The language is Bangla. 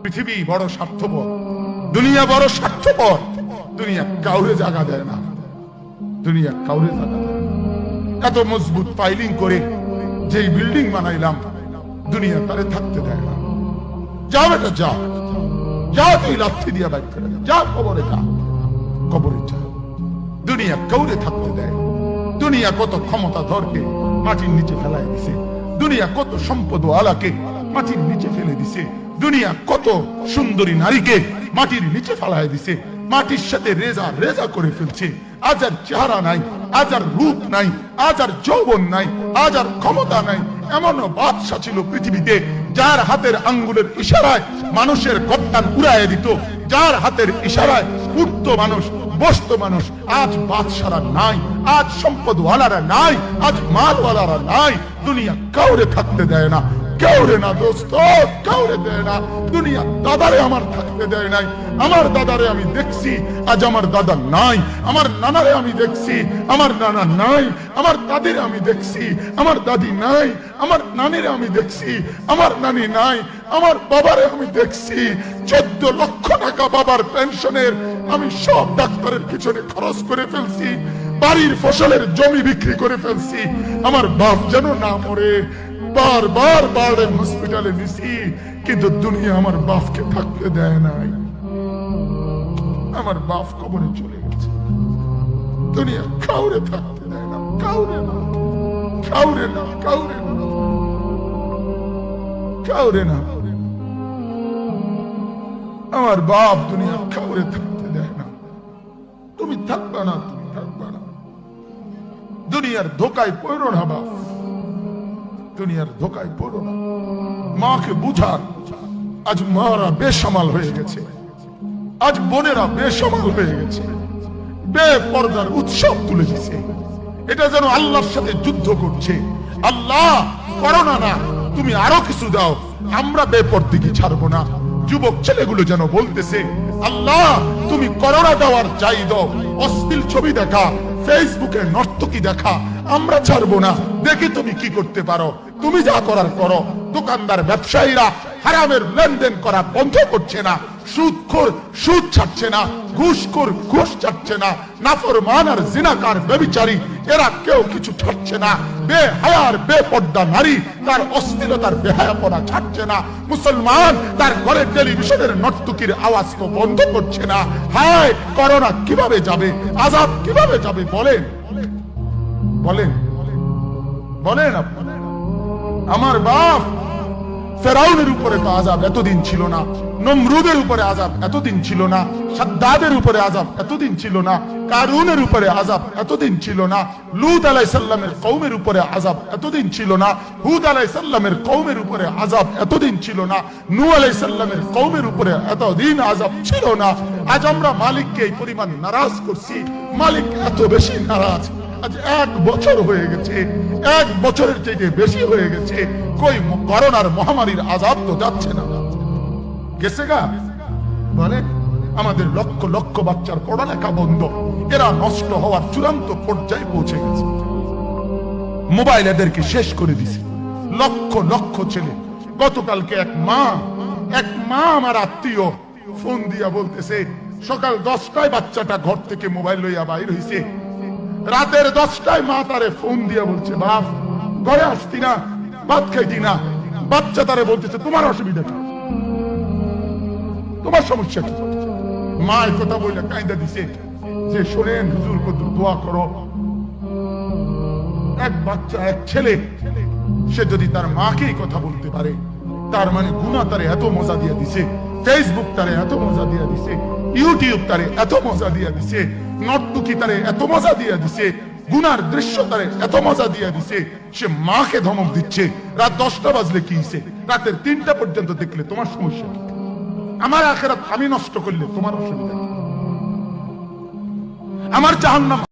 পৃথিবী বড় স্বার্থপর, দুনিয়া বড় স্বার্থপর। দুনিয়া কাউরে জায়গা দেয় না, দুনিয়া কাউরে জায়গা দেয় না। এত মজবুত ফাইলিং করে যেই বিল্ডিং বানাইলাম, দুনিয়া তারে থাকতে দেয় না। যাও বেটা যা, যা তুই লাথি দিয়া বাইক করে যা, কবরে যা, কবরে যা। দুনিয়া কাউরে থাকতে দেয়। দুনিয়া কত ক্ষমতা ধরকে মাটির নিচে ফেলাই দিছে, দুনিয়া কত সম্পদ আলাকে মাটির নিচে ফেলে দিছে, দুনিয়া কত সুন্দরী নারীকে মাটির নিচে ফেলাই দিছে, মাটির সাথে রেজা রেজা করে ফেলছে। আজ আর চেহারা নাই, আজ আর রূপ নাই, আজ আর যৌবন নাই, আজ আর ক্ষমতা নাই। এমনও বাদশা ছিল পৃথিবীতে যার হাতের আঙ্গুলের ইশারায় মানুষের গর্দান উড়াইয়া দিত, যার হাতের ইশারায় উঠত মানুষ, বসত মানুষ। আজ বাদশারা নাই, আজ সম্পদওয়ালারা নাই, আজ মালওয়ালারা নাই। দুনিয়া কাউরে থাকতে দেয় না, কাউরে না দোস্ত, কাউরে দেয় না। দুনিয়া দাদারে আমার থাকতে দেয় নাই। আমার দাদারে আমি দেখছি, আজ আমার দাদা নাই। আমার নানারে আমি দেখছি, আমার নানা নাই। আমার দাদিরে আমি দেখছি, আমার দাদি নাই। আমার নানিরে আমি দেখছি, আমার নানি নাই। আমার বাবারে আমি দেখছি, 14 লক্ষ টাকা বাবার পেনশনের আমি সব ডাক্তারের পিছনে খরচ করে ফেলছি, বাড়ির ফসলের জমি বিক্রি করে ফেলছি। আমার বাপ যেন না মরে বারবার বারবার হসপিটালে নিছি, কিন্তু দুনিয়া আমার বাপকে থাকতে দেয় নাই। আমার বাপ কবরে চলে গেছে। দুনিয়া কাউরে থাকতে দেয় না, কাউরে না, কাউরে না, কাউরে না, কাউরে না। আমার বাপ দুনিয়া কাউরে থাকতে দেয় না। তুমি থাকবা না, তুমি থাকবা না। দুনিয়ার ধোকায় পড়ো না বাপ, দুনিয়ার ধোকায় পড়ো না। মাকে বুঝান, আজ মারা বেসামাল হয়ে গেছে, আজ বোনেরা বেসামাল হয়ে গেছে, বেপরদার উৎসব তুলে দিছে। এটা যেন আল্লাহর সাথে যুদ্ধ করছে। আল্লাহ করোনা না, তুমি আরো কিছু দাও, আমরা বেপরদিকে ছাড়বো না। যুবক ছেলেগুলো যেন বলতেছে, আল্লাহ তুমি করোনা দেওয়ার চাই দাও, অশ্লীল ছবি দেখা, ফেসবুকে নর্তকী দেখা আমরা ছাড়বো না। দেখি তুমি কি করতে পারো, তুমি যা করার করো। দোকানদার ব্যবসায়ীরা হারামের লেনদেন করা বন্ধ করছে না, সুদখোর সুদ ছাড়ছে না, ঘুষখোর ঘুষ ছাড়ছে না, নাফরমান আর জিনাকার ব্যভিচারী এরা কেউ কিছু ছাড়ছে না। বেহায়ার বেপর্দা নারী তার অশ্লীলতার বেহায়াপনা ছাড়ছে না। মুসলমান তার ঘরের টেলিভিশনের নর্তকীর আওয়াজ তো বন্ধ করছে না। হায় করোনা কিভাবে যাবে, আযাব কিভাবে যাবে বলেন, বলেন, বলেন আপনি। আমার বাপ ফেরাউনের উপরে তো আযাব এতদিন ছিল না, নমরুদের উপরে আযাব এতদিন ছিল না, সাদ্দাদের উপরে আযাব এতদিন ছিল না, কারুনের উপরে আযাব এতদিন ছিল না, লূত আলাইহিস সালামের কওমের উপরে আযাব এতদিন ছিল না, হুদ আলাইহিস সালামের কওমের উপরে আযাব এতদিন ছিল না, নূহ আলাইহিস সালামের কওমের উপরে এতদিন আযাব ছিল না। আজ আমরা মালিককে এই পরিমাণ নারাজ করছি, মালিক এত বেশি নারাজ। আজ 1 বছর হয়ে গেছে, 1 বছরের চাইতে বেশি হয়ে গেছে, কই করোনার মহামারীর আযাব তো যাচ্ছে না, গেছে গা। বলে আমাদের লক্ষ লক্ষ বাচ্চার পড়ালেখা বন্ধ, এরা নষ্ট হওয়ার চূড়ান্ত পর্যায়ে পৌঁছে গেছে। মোবাইল এদেরকে শেষ করে দিছে, লক্ষ লক্ষ ছেলে। গতকালকে এক মা আমার আত্মীয় ফোন দিয়া বলতেছে, সকাল 10টায় বাচ্চাটা ঘর থেকে মোবাইল লইয়া বাইর হইছে, রাতের 10টায় মা তারে ফোন দিয়া বলছে, বাপ ঘরে আসতি না, ভাত খাইতি না। বাচ্চা তারে বলতেছে, তোমার অসুবিধা কি, তোমার সমস্যা কি? মা এই কথা বলে কাঁদা দিছে যে, শোনেন হুজুর কত দোয়া করো। এক বাচ্চা, এক ছেলে, সে যদি তার মাকে এই কথা বলতে পারে, তার মানে গুনাহ তারে এত মজা দিয়া দিছে, ফেসবুক তারে এত মজা দিয়া দিছে, ইউটিউব তারে এত মজা দিয়া দিছে, নর্তকী তারে এত মজা দিয়া দিছে, গুনার দৃশ্য তারে এত মজা দিয়া দিছে, সে মাকে ধমক দিচ্ছে। রাত 10টা বাজলে কি হইছে, রাতের 3টা পর্যন্ত দেখলে তোমার সমস্যা কি? আমার আখিরাত আমি নষ্ট করলে তোমার অসুবিধা কি? আমার জাহান্নাম